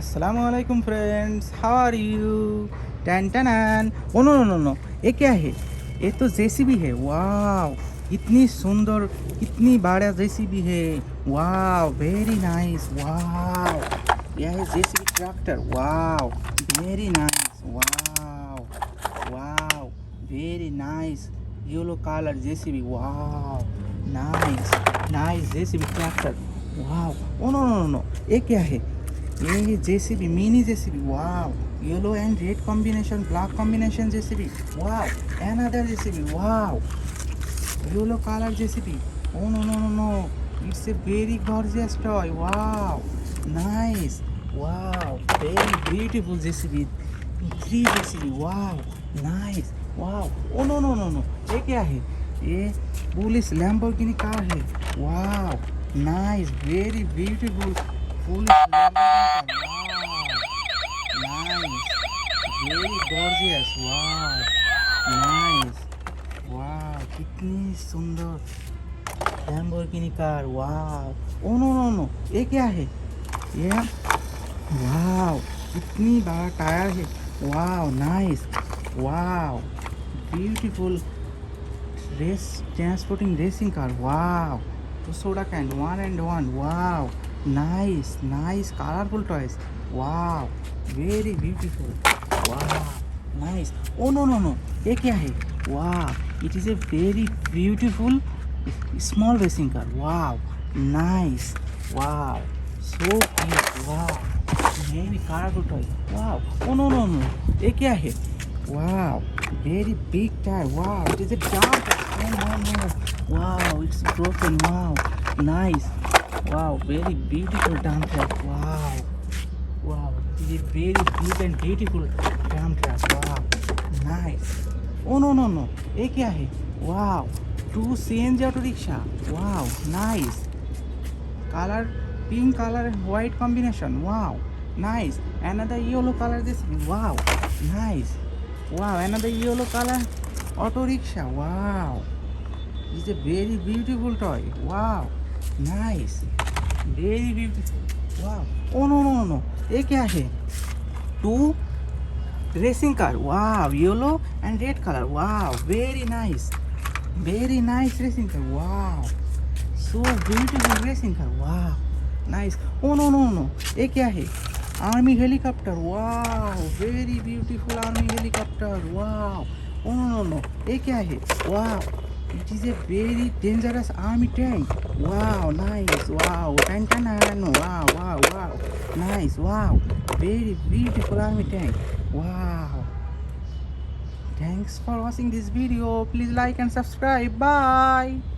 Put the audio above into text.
अस्सलाम वालेकुम friends, how are you? टैन टैन। Oh no no no no, ये क्या है? ये तो जेसीबी है। वाव, इतनी सुंदर, इतनी बड़ा जेसीबी है। वाव, वेरी नाइस। वाव, यह है JCB tractor. Wow, very nice. Wow wow, very nice. Yellow colour JCB. Wow, nice nice JCB tractor. Wow, oh no no no, ये क्या है? ये JCB, mini JCB. Wow, yellow and red combination, black combination JCB. Wow, another JCB. Wow, yellow colour JCB. Oh no no no no, it's a very gorgeous toy. Wow, nice. Wow, very beautiful JCB. Three JCB. Wow, nice. Wow, oh no no no no, ये क्या है? ये police Lamborghini car है। Wow, nice, very beautiful police Lamborghini car. Wow, nice, very gorgeous. Wow, nice. Wow, कितनी सुंदर Lamborghini car. Wow, oh no no no, ये क्या है? ये वाव, कितनी बड़ा टायर है। Wow, nice. Wow, beautiful race transporting racing car. Wow, to soda can one and one. Wow, nice nice colorful toys. Wow, very beautiful. Wow, nice. Oh no no no, ये क्या है? Wow, it is a very beautiful small racing car. Wow, nice. Wow, so cute. Wow, very colorful toy. Wow, oh no no no, ये क्या है? Wow, very big tire. Wow, it is a dump. Oh no no. Wow, it's broken. Wow, nice. Wow, very beautiful dump truck. Wow, wow, it is a very big and beautiful dump truck. Wow, nice. Oh no no no, ये क्या है? Wow, two CNG auto rickshaw. Wow, nice. Color pink color and white combination. Wow, nice. Another yellow color this. Wow, nice. Wow, another yellow color auto rickshaw. Wow, it's a very beautiful toy. Wow, nice, very beautiful. Wow, oh no no no no, ये क्या है? Two racing car. Wow, yellow and red color. Wow, very nice racing car. Wow, so beautiful racing car. Wow, nice. Oh no no no, ये क्या है? Army helicopter. Wow, very beautiful army helicopter. Wow, oh no no no, ये क्या है? Wow, it is a very dangerous army tank. Wow, nice. Wow, टन टन। Wow wow wow, nice. Wow, very beautiful army tank. Wow, thanks for watching this video. Please like and subscribe. Bye.